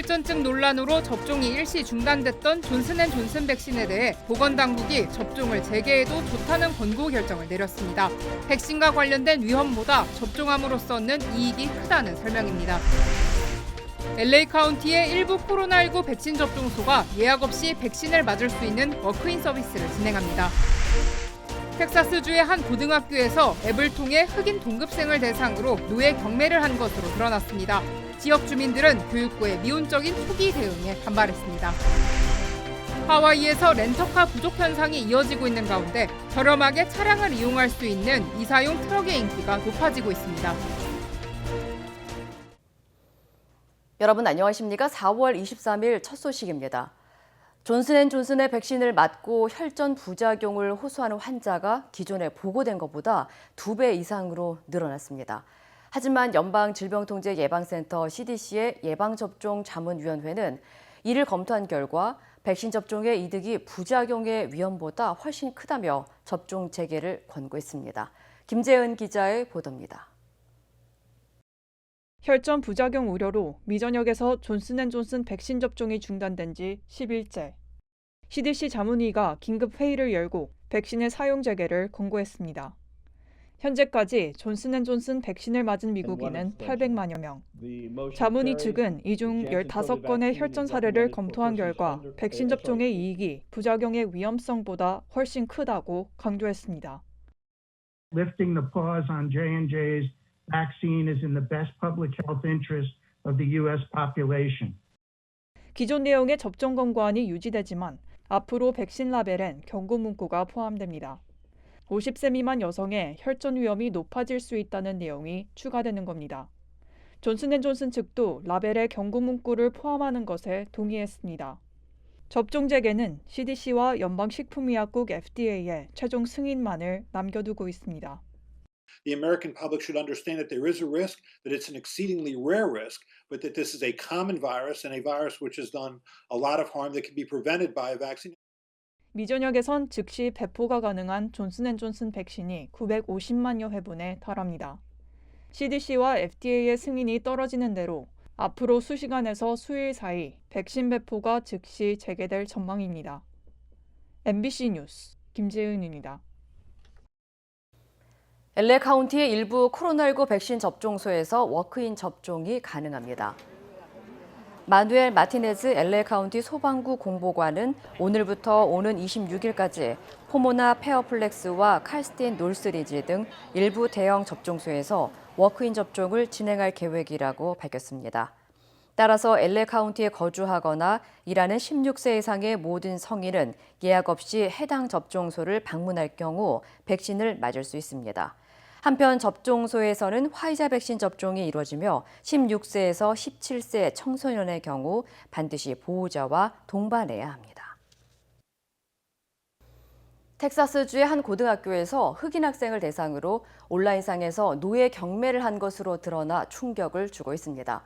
혈전증 논란으로 접종이 일시 중단됐던 존슨앤존슨 백신에 대해 보건당국이 접종을 재개해도 좋다는 권고 결정을 내렸습니다. 백신과 관련된 위험보다 접종함으로써 얻는 이익이 크다는 설명입니다. LA 카운티의 일부 코로나19 백신 접종소가 예약 없이 백신을 맞을 수 있는 워크인 서비스를 진행합니다. 텍사스주의 한 고등학교에서 앱을 통해 흑인 동급생을 대상으로 노예 경매를 한 것으로 드러났습니다. 지역 주민들은 교육부의 미온적인 초기 대응에 반발했습니다. 하와이에서 렌터카 부족 현상이 이어지고 있는 가운데 저렴하게 차량을 이용할 수 있는 이사용 트럭의 인기가 높아지고 있습니다. 여러분 안녕하십니까? 4월 23일 첫 소식입니다. 존슨앤존슨의 백신을 맞고 혈전 부작용을 호소하는 환자가 기존에 보고된 것보다 2배 이상으로 늘어났습니다. 하지만 연방질병통제예방센터 CDC의 예방접종자문위원회는 이를 검토한 결과 백신 접종의 이득이 부작용의 위험보다 훨씬 크다며 접종 재개를 권고했습니다. 김재은 기자의 보도입니다. 혈전 부작용 우려로 미전역에서 존슨앤존슨 백신 접종이 중단된 지 10일째. CDC 자문위가 긴급 회의를 열고 백신의 사용 재개를 권고했습니다. 현재까지 존슨앤존슨 백신을 맞은 미국인은 800만여 명. 자문위 측은 이 중 15건의 혈전 사례를 검토한 결과 백신 접종의 이익이 부작용의 위험성보다 훨씬 크다고 강조했습니다. Lifting the pause on J&J's vaccine is in the best public health interest of the U.S. population. 기존 내용의 접종 권고안이 유지되지만 앞으로 백신 라벨엔 경고 문구가 포함됩니다. 50세 미만 여성의 혈전 위험이 높아질 수 있다는 내용이 추가되는 겁니다. 존슨앤존슨 측도 라벨에 경고 문구를 포함하는 것에 동의했습니다. 접종 재개는 CDC와 연방식품의약국 FDA의 최종 승인만을 남겨두고 있습니다. The American public should understand that there is a risk, that it's an exceedingly rare risk, but that this is a common virus and a virus which has done a lot of harm that can be prevented by a vaccine. 미전역에선 즉시 배포가 가능한 존슨앤존슨 백신이 950만여 회분에 달합니다. CDC와 FDA의 승인이 떨어지는 대로 앞으로 수시간에서 수일 사이 백신 배포가 즉시 재개될 전망입니다. MBC 뉴스 김재은입니다. LA 카운티의 일부 코로나19 백신 접종소에서 워크인 접종이 가능합니다. 마누엘 마티네즈 LA 카운티 소방구 공보관은 오늘부터 오는 26일까지 포모나 페어플렉스와 칼스틴 노스리지 등 일부 대형 접종소에서 워크인 접종을 진행할 계획이라고 밝혔습니다. 따라서 LA 카운티에 거주하거나 일하는 16세 이상의 모든 성인은 예약 없이 해당 접종소를 방문할 경우 백신을 맞을 수 있습니다. 한편 접종소에서는 화이자 백신 접종이 이루어지며 16세에서 17세 청소년의 경우 반드시 보호자와 동반해야 합니다. 텍사스주의 한 고등학교에서 흑인 학생을 대상으로 온라인상에서 노예 경매를 한 것으로 드러나 충격을 주고 있습니다.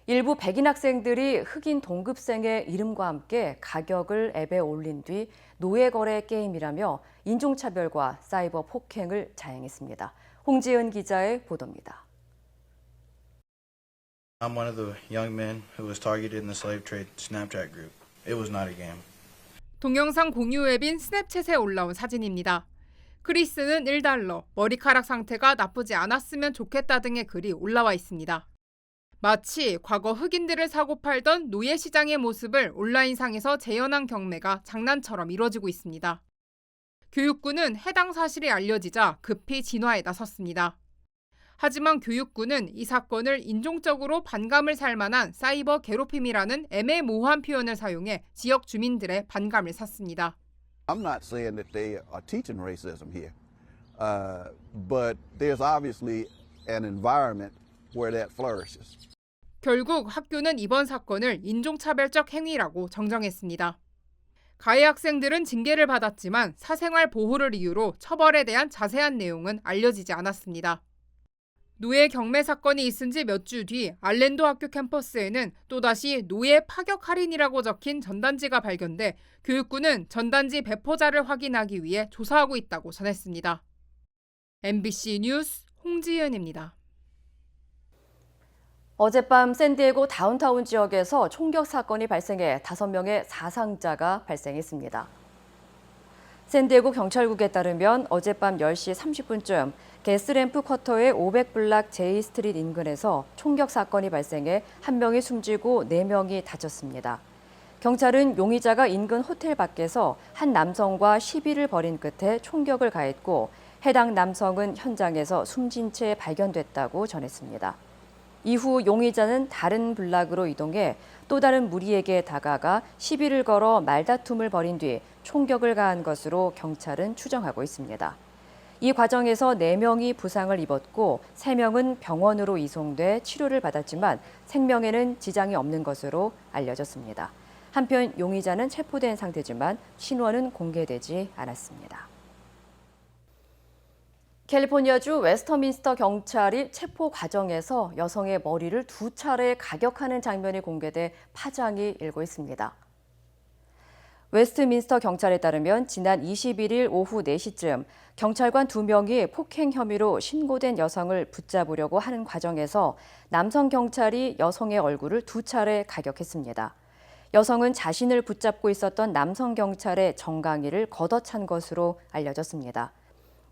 일부 백인 학생들이 흑인 동급생의 이름과 함께 가격을 앱에 올린 뒤 노예 거래 게임이라며 인종차별과 사이버 폭행을 자행했습니다. 홍지은 기자의 보도입니다. I'm one of the young men who was targeted in the slave trade Snapchat group. It was not a game. 동영상 공유 앱인 스냅챗에 올라온 사진입니다. 크리스는 $1, 머리카락 상태가 나쁘지 않았으면 좋겠다 등의 글이 올라와 있습니다. 마치 과거 흑인들을 사고 팔던 노예 시장의 모습을 온라인상에서 재현한 경매가 장난처럼 이뤄지고 있습니다. 교육부는 해당 사실이 알려지자 급히 진화에 나섰습니다. 하지만 교육부는 이 사건을 인종적으로 반감을 살 만한 사이버 괴롭힘이라는 애매모호한 표현을 사용해 지역 주민들의 반감을 샀습니다. I'm not saying that they are teaching racism here, but there's obviously an environment where that flourishes. 결국 학교는 이번 사건을 인종차별적 행위라고 정정했습니다. 가해 학생들은 징계를 받았지만 사생활 보호를 이유로 처벌에 대한 자세한 내용은 알려지지 않았습니다. 노예 경매 사건이 있은 지 몇 주 뒤 알랜도 학교 캠퍼스에는 또다시 노예 파격 할인이라고 적힌 전단지가 발견돼 교육부는 전단지 배포자를 확인하기 위해 조사하고 있다고 전했습니다. MBC 뉴스 홍지은입니다. 어젯밤 샌디에고 다운타운 지역에서 총격 사건이 발생해 5명의 사상자가 발생했습니다. 샌디에고 경찰국에 따르면 어젯밤 10시 30분쯤 게스램프 쿼터의 500블락 제이 스트릿 인근에서 총격 사건이 발생해 1명이 숨지고 4명이 다쳤습니다. 경찰은 용의자가 인근 호텔 밖에서 한 남성과 시비를 벌인 끝에 총격을 가했고 해당 남성은 현장에서 숨진 채 발견됐다고 전했습니다. 이후 용의자는 다른 블락으로 이동해 또 다른 무리에게 다가가 시비를 걸어 말다툼을 벌인 뒤 총격을 가한 것으로 경찰은 추정하고 있습니다. 이 과정에서 4명이 부상을 입었고 3명은 병원으로 이송돼 치료를 받았지만 생명에는 지장이 없는 것으로 알려졌습니다. 한편 용의자는 체포된 상태지만 신원은 공개되지 않았습니다. 캘리포니아주 웨스터민스터 경찰이 체포 과정에서 여성의 머리를 2차례 가격하는 장면이 공개돼 파장이 일고 있습니다. 웨스트민스터 경찰에 따르면 지난 21일 오후 4시쯤 경찰관 2명이 폭행 혐의로 신고된 여성을 붙잡으려고 하는 과정에서 남성 경찰이 여성의 얼굴을 2차례 가격했습니다. 여성은 자신을 붙잡고 있었던 남성 경찰의 정강이를 걷어찬 것으로 알려졌습니다.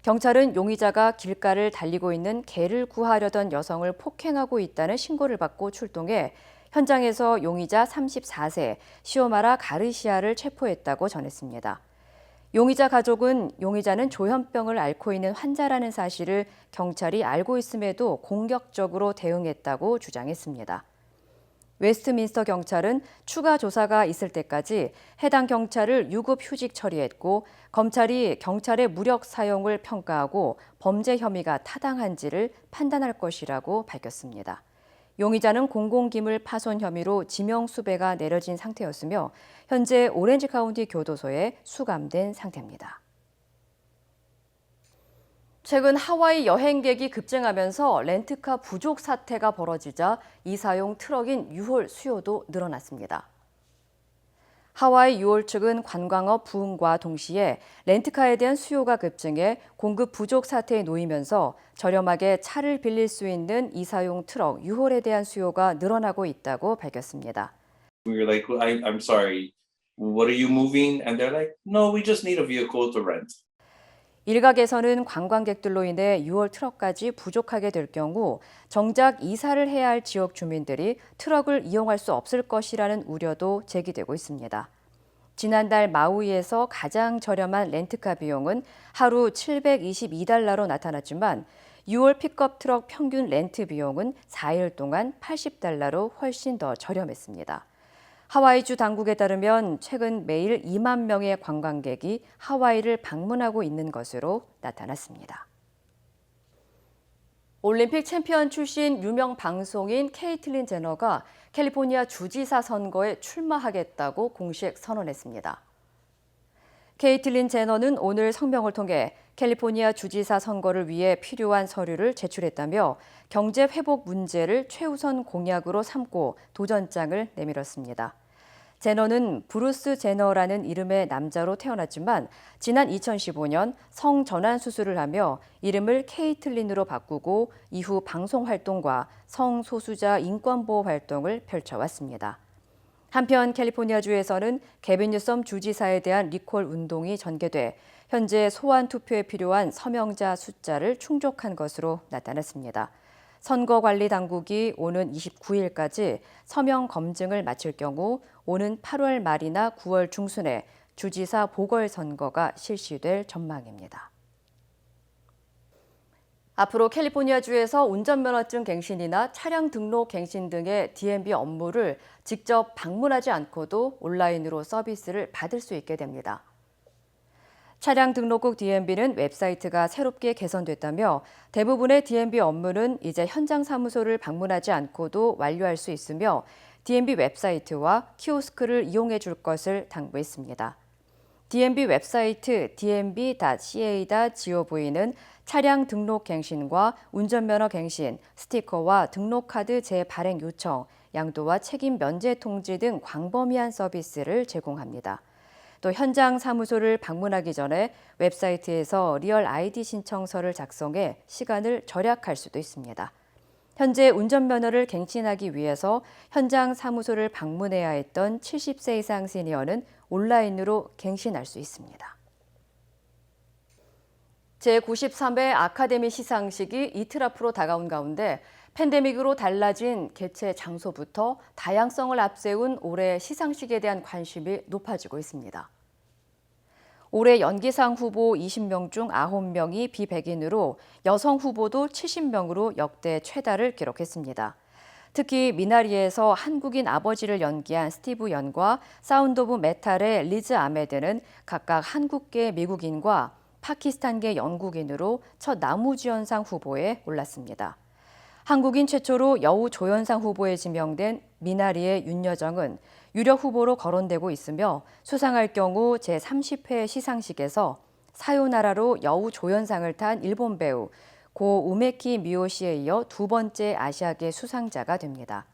경찰은 용의자가 길가를 달리고 있는 개를 구하려던 여성을 폭행하고 있다는 신고를 받고 출동해 현장에서 용의자 34세 시오마라 가르시아를 체포했다고 전했습니다. 용의자 가족은 용의자는 조현병을 앓고 있는 환자라는 사실을 경찰이 알고 있음에도 공격적으로 대응했다고 주장했습니다. 웨스트민스터 경찰은 추가 조사가 있을 때까지 해당 경찰을 유급 휴직 처리했고 검찰이 경찰의 무력 사용을 평가하고 범죄 혐의가 타당한지를 판단할 것이라고 밝혔습니다. 용의자는 공공기물 파손 혐의로 지명수배가 내려진 상태였으며 현재 오렌지 카운티 교도소에 수감된 상태입니다. 최근 하와이 여행객이 급증하면서 렌트카 부족 사태가 벌어지자 이사용 트럭인 유홀 수요도 늘어났습니다. 하와이 유홀 측은 관광업 부흥과 동시에 렌트카에 대한 수요가 급증해 공급 부족 사태에 놓이면서 저렴하게 차를 빌릴 수 있는 이사용 트럭 유홀에 대한 수요가 늘어나고 있다고 밝혔습니다. We were like, I'm sorry, what are you moving? And they're like, no, we just need a vehicle to rent. 일각에서는 관광객들로 인해 6월 트럭까지 부족하게 될 경우 정작 이사를 해야 할 지역 주민들이 트럭을 이용할 수 없을 것이라는 우려도 제기되고 있습니다. 지난달 마우이에서 가장 저렴한 렌트카 비용은 하루 $722로 나타났지만 6월 픽업 트럭 평균 렌트 비용은 4일 동안 $80로 훨씬 더 저렴했습니다. 하와이주 당국에 따르면 최근 매일 2만 명의 관광객이 하와이를 방문하고 있는 것으로 나타났습니다. 올림픽 챔피언 출신 유명 방송인 케이틀린 제너가 캘리포니아 주지사 선거에 출마하겠다고 공식 선언했습니다. 케이틀린 제너는 오늘 성명을 통해 캘리포니아 주지사 선거를 위해 필요한 서류를 제출했다며 경제 회복 문제를 최우선 공약으로 삼고 도전장을 내밀었습니다. 제너는 브루스 제너라는 이름의 남자로 태어났지만 지난 2015년 성전환 수술을 하며 이름을 케이틀린으로 바꾸고 이후 방송 활동과 성소수자 인권보호 활동을 펼쳐왔습니다. 한편 캘리포니아주에서는 게빈 뉴섬 주지사에 대한 리콜 운동이 전개돼 현재 소환 투표에 필요한 서명자 숫자를 충족한 것으로 나타났습니다. 선거관리당국이 오는 29일까지 서명 검증을 마칠 경우 오는 8월 말이나 9월 중순에 주지사 보궐선거가 실시될 전망입니다. 앞으로 캘리포니아주에서 운전면허증 갱신이나 차량 등록 갱신 등의 DMV 업무를 직접 방문하지 않고도 온라인으로 서비스를 받을 수 있게 됩니다. 차량 등록국 DMV는 웹사이트가 새롭게 개선됐다며 대부분의 DMV 업무는 이제 현장 사무소를 방문하지 않고도 완료할 수 있으며 DMV 웹사이트와 키오스크를 이용해 줄 것을 당부했습니다. DMV 웹사이트 dmv.ca.gov는 차량 등록 갱신과 운전면허 갱신, 스티커와 등록카드 재발행 요청, 양도와 책임 면제 통지 등 광범위한 서비스를 제공합니다. 또 현장 사무소를 방문하기 전에 웹사이트에서 리얼 아이디 신청서를 작성해 시간을 절약할 수도 있습니다. 현재 운전면허를 갱신하기 위해서 현장 사무소를 방문해야 했던 70세 이상 시니어는 온라인으로 갱신할 수 있습니다. 제93회 아카데미 시상식이 이틀 앞으로 다가온 가운데 팬데믹으로 달라진 개최 장소부터 다양성을 앞세운 올해 시상식에 대한 관심이 높아지고 있습니다. 올해 연기상 후보 20명 중 9명이 비백인으로 여성 후보도 70명으로 역대 최다를 기록했습니다. 특히 미나리에서 한국인 아버지를 연기한 스티브 연과 사운드 오브 메탈의 리즈 아메드는 각각 한국계 미국인과 파키스탄계 영국인으로 첫 나무주연상 후보에 올랐습니다. 한국인 최초로 여우 조연상 후보에 지명된 미나리의 윤여정은 유력 후보로 거론되고 있으며 수상할 경우 제30회 시상식에서 사요나라로 여우 조연상을 탄 일본 배우 고 우메키 미요시에 이어 두 번째 아시아계 수상자가 됩니다.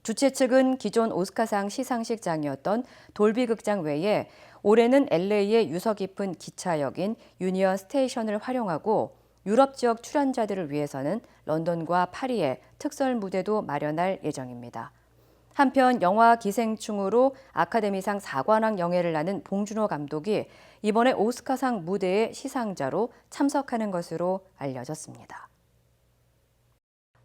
주최 측은 기존 오스카상 시상식장이었던 돌비극장 외에 올해는 LA의 유서 깊은 기차역인 유니언 스테이션을 활용하고 유럽 지역 출연자들을 위해서는 런던과 파리에 특설 무대도 마련할 예정입니다. 한편 영화 기생충으로 아카데미상 4관왕 영예를 나눈 봉준호 감독이 이번에 오스카상 무대의 시상자로 참석하는 것으로 알려졌습니다.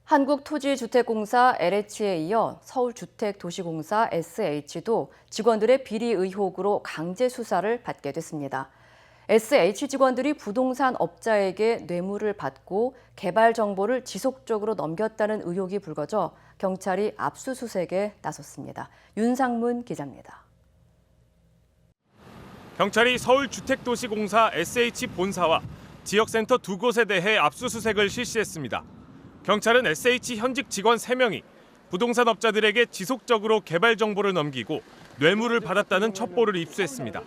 한국토지주택공사 LH에 이어 서울주택도시공사 SH도 직원들의 비리 의혹으로 강제 수사를 받게 됐습니다. SH 직원들이 부동산 업자에게 뇌물을 받고 개발 정보를 지속적으로 넘겼다는 의혹이 불거져 경찰이 압수수색에 나섰습니다. 윤상문 기자입니다. 경찰이 서울주택도시공사 SH 본사와 지역센터 두 곳에 대해 압수수색을 실시했습니다. 경찰은 SH 현직 직원 3명이 부동산 업자들에게 지속적으로 개발 정보를 넘기고 뇌물을 받았다는 첩보를 입수했습니다.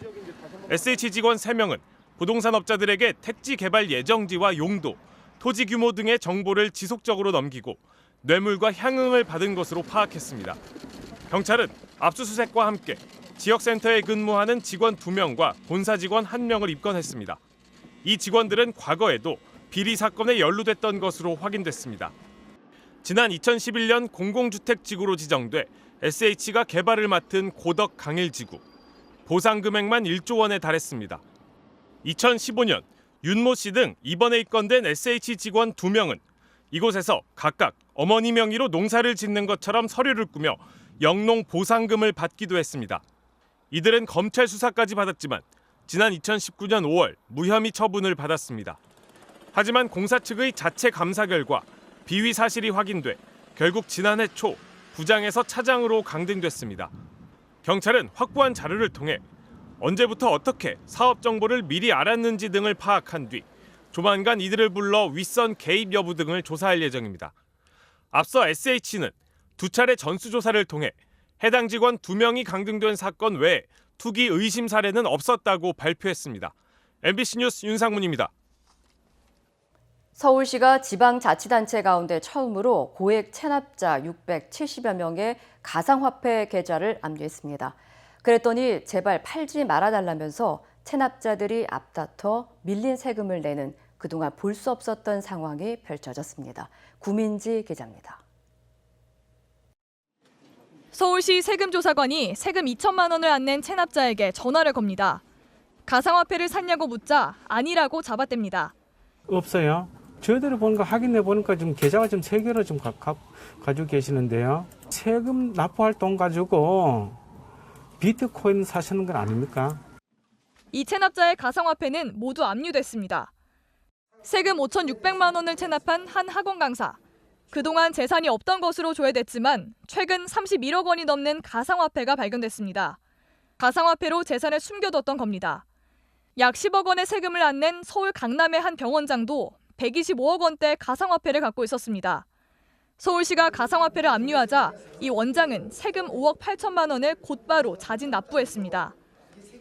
SH 직원 3명은 부동산 업자들에게 택지 개발 예정지와 용도, 토지 규모 등의 정보를 지속적으로 넘기고 뇌물과 향응을 받은 것으로 파악했습니다. 경찰은 압수수색과 함께 지역센터에 근무하는 직원 2명과 본사 직원 1명을 입건했습니다. 이 직원들은 과거에도 비리 사건에 연루됐던 것으로 확인됐습니다. 지난 2011년 공공주택지구로 지정돼 SH가 개발을 맡은 고덕 강일지구. 보상 금액만 1조 원에 달했습니다. 2015년 윤모 씨 등 이번에 입건된 SH 직원 2명은 이곳에서 각각 어머니 명의로 농사를 짓는 것처럼 서류를 꾸며 영농 보상금을 받기도 했습니다. 이들은 검찰 수사까지 받았지만 지난 2019년 5월 무혐의 처분을 받았습니다. 하지만 공사 측의 자체 감사 결과 비위 사실이 확인돼 결국 지난해 초 부장에서 차장으로 강등됐습니다. 경찰은 확보한 자료를 통해 언제부터 어떻게 사업 정보를 미리 알았는지 등을 파악한 뒤 조만간 이들을 불러 윗선 개입 여부 등을 조사할 예정입니다. 앞서 SH는 2차례 전수조사를 통해 해당 직원 2명이 강등된 사건 외에 투기 의심 사례는 없었다고 발표했습니다. MBC 뉴스 윤상문입니다. 서울시가 지방자치단체 가운데 처음으로 고액 체납자 670여 명의 가상화폐 계좌를 압류했습니다. 그랬더니 제발 팔지 말아달라면서 체납자들이 앞다퉈 밀린 세금을 내는 그동안 볼 수 없었던 상황이 펼쳐졌습니다. 구민지 기자입니다. 서울시 세금조사관이 세금 2천만 원을 안 낸 체납자에게 전화를 겁니다. 가상화폐를 샀냐고 묻자 아니라고 잡아댑니다. 없어요. 저희들이 보니까 확인해 보니까 지금 계좌가 좀 3개로 좀 가지고 계시는데요. 세금 납부할 돈 가지고 비트코인 사시는 건 아닙니까? 이 체납자의 가상화폐는 모두 압류됐습니다. 세금 5,600만 원을 체납한 한 학원 강사. 그동안 재산이 없던 것으로 조회됐지만 최근 31억 원이 넘는 가상화폐가 발견됐습니다. 가상화폐로 재산을 숨겨뒀던 겁니다. 약 10억 원의 세금을 안 낸 서울 강남의 한 병원장도 125억 원대 가상화폐를 갖고 있었습니다. 서울시가 가상화폐를 압류하자 이 원장은 세금 5억 8천만 원을 곧바로 자진 납부했습니다.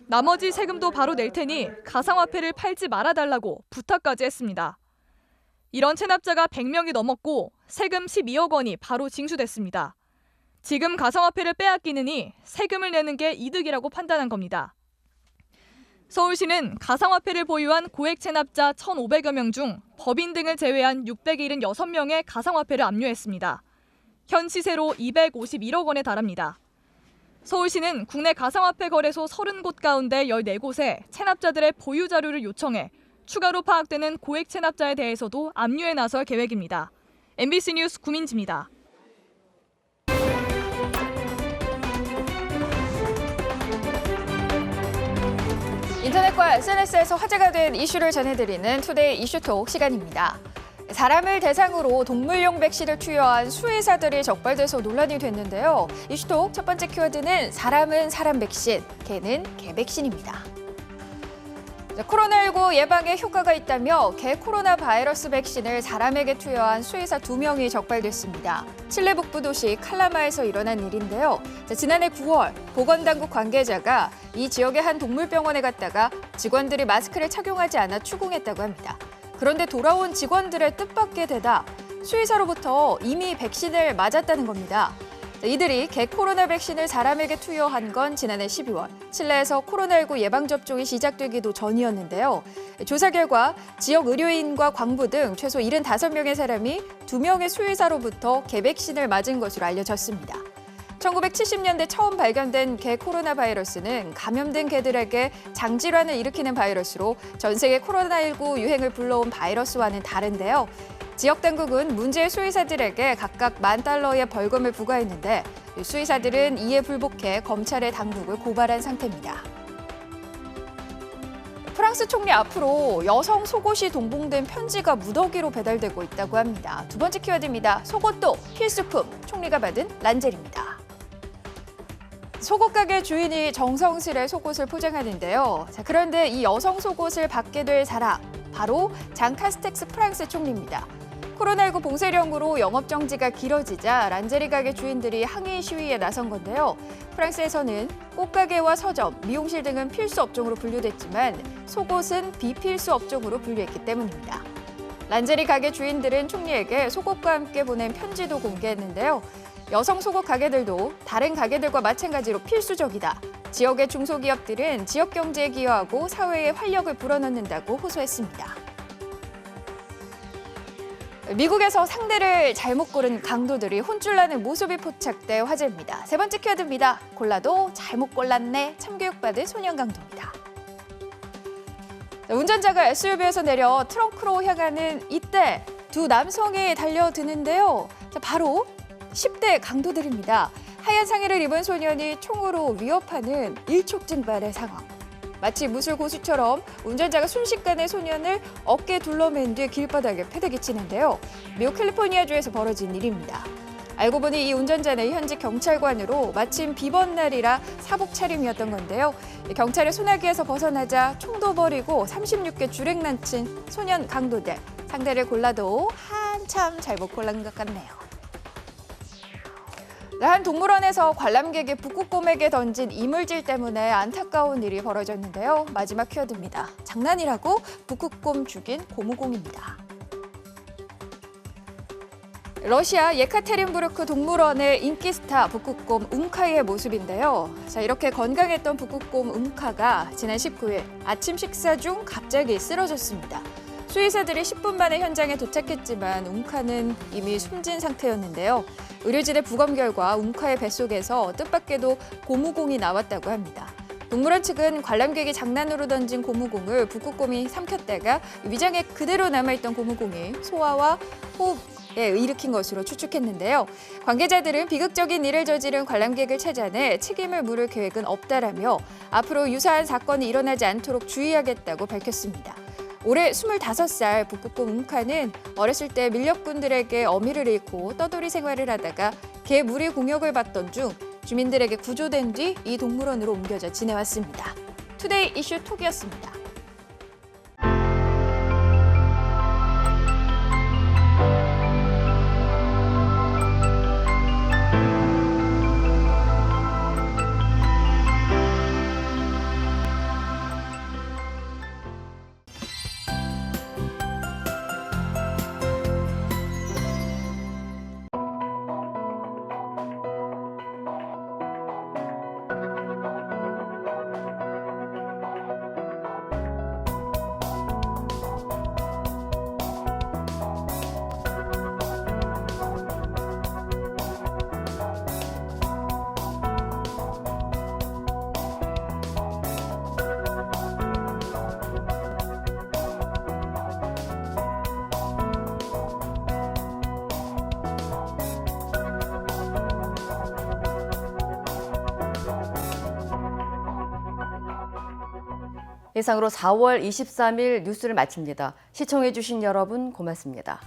나머지 세금도 바로 낼 테니 가상화폐를 팔지 말아달라고 부탁까지 했습니다. 이런 체납자가 100명이 넘었고 세금 12억 원이 바로 징수됐습니다. 지금 가상화폐를 빼앗기느니 세금을 내는 게 이득이라고 판단한 겁니다. 서울시는 가상화폐를 보유한 고액 체납자 1,500여 명 중 법인 등을 제외한 676명의 가상화폐를 압류했습니다. 현 시세로 251억 원에 달합니다. 서울시는 국내 가상화폐 거래소 30곳 가운데 14곳에 체납자들의 보유 자료를 요청해 추가로 파악되는 고액 체납자에 대해서도 압류에 나설 계획입니다. MBC 뉴스 구민지입니다. 인터넷과 SNS에서 화제가 된 이슈를 전해드리는 투데이 이슈톡 시간입니다. 사람을 대상으로 동물용 백신을 투여한 수의사들이 적발돼서 논란이 됐는데요. 이슈톡 첫 번째 키워드는 사람은 사람 백신, 개는 개 백신입니다. 코로나19 예방에 효과가 있다며 개 코로나 바이러스 백신을 사람에게 투여한 수의사 2명이 적발됐습니다. 칠레 북부 도시 칼라마에서 일어난 일인데요. 지난해 9월 보건당국 관계자가 이 지역의 한 동물병원에 갔다가 직원들이 마스크를 착용하지 않아 추궁했다고 합니다. 그런데 돌아온 직원들의 뜻밖의 대답, 수의사로부터 이미 백신을 맞았다는 겁니다. 이들이 개 코로나 백신을 사람에게 투여한 건 지난해 12월, 칠레에서 코로나19 예방접종이 시작되기도 전이었는데요. 조사 결과 지역 의료인과 광부 등 최소 75명의 사람이 2명의 수의사로부터 개 백신을 맞은 것으로 알려졌습니다. 1970년대 처음 발견된 개 코로나 바이러스는 감염된 개들에게 장질환을 일으키는 바이러스로 전 세계 코로나19 유행을 불러온 바이러스와는 다른데요. 지역 당국은 문제의 수의사들에게 각각 $10,000의 벌금을 부과했는데 수의사들은 이에 불복해 검찰에 당국을 고발한 상태입니다. 프랑스 총리 앞으로 여성 속옷이 동봉된 편지가 무더기로 배달되고 있다고 합니다. 두 번째 키워드입니다. 속옷도 필수품, 총리가 받은 란제리입니다. 속옷 가게 주인이 정성스레 속옷을 포장하는데요. 그런데 이 여성 속옷을 받게 될 사람, 바로 장 카스텍스 프랑스 총리입니다. 코로나19 봉쇄령으로 영업정지가 길어지자 란제리 가게 주인들이 항의 시위에 나선 건데요. 프랑스에서는 꽃가게와 서점, 미용실 등은 필수 업종으로 분류됐지만 속옷은 비필수 업종으로 분류했기 때문입니다. 란제리 가게 주인들은 총리에게 속옷과 함께 보낸 편지도 공개했는데요. 여성 속옷 가게들도 다른 가게들과 마찬가지로 필수적이다. 지역의 중소기업들은 지역 경제에 기여하고 사회에 활력을 불어넣는다고 호소했습니다. 미국에서 상대를 잘못 고른 강도들이 혼쭐나는 모습이 포착돼 화제입니다. 세 번째 키워드입니다. 골라도 잘못 골랐네. 참교육받은 소년 강도입니다. 운전자가 SUV에서 내려 트렁크로 향하는 이때 두 남성이 달려드는데요. 바로 10대 강도들입니다. 하얀 상의를 입은 소년이 총으로 위협하는 일촉즉발의 상황. 마치 무술 고수처럼 운전자가 순식간에 소년을 어깨에 둘러맨 뒤 길바닥에 패대기 치는데요. 미국 캘리포니아주에서 벌어진 일입니다. 알고 보니 이 운전자는 현직 경찰관으로 마침 비번 날이라 사복 차림이었던 건데요. 경찰의 소나기에서 벗어나자 총도 버리고 36개 주랭난친 소년 강도들. 상대를 골라도 한참 잘못 골란 것 같네요. 한 동물원에서 관람객이 북극곰에게 던진 이물질 때문에 안타까운 일이 벌어졌는데요. 마지막 키워드입니다. 장난이라고 북극곰 죽인 고무공입니다. 러시아 예카테린부르크 동물원의 인기 스타 북극곰 웅카이의 모습인데요. 이렇게 건강했던 북극곰 웅카가 지난 19일 아침 식사 중 갑자기 쓰러졌습니다. 수의사들이 10분 만에 현장에 도착했지만 웅카는 이미 숨진 상태였는데요. 의료진의 부검 결과 웅카의 뱃속에서 뜻밖에도 고무공이 나왔다고 합니다. 동물원 측은 관람객이 장난으로 던진 고무공을 북극곰이 삼켰다가 위장에 그대로 남아있던 고무공이 소화와 호흡에 일으킨 것으로 추측했는데요. 관계자들은 비극적인 일을 저지른 관람객을 찾아내 책임을 물을 계획은 없다라며 앞으로 유사한 사건이 일어나지 않도록 주의하겠다고 밝혔습니다. 올해 25살 북극곰 웅카는 어렸을 때 밀렵꾼들에게 어미를 잃고 떠돌이 생활을 하다가 개 무리 공격을 받던 중 주민들에게 구조된 뒤 이 동물원으로 옮겨져 지내왔습니다. 투데이 이슈 톡이었습니다. 이상으로 4월 23일 뉴스를 마칩니다. 시청해주신 여러분 고맙습니다.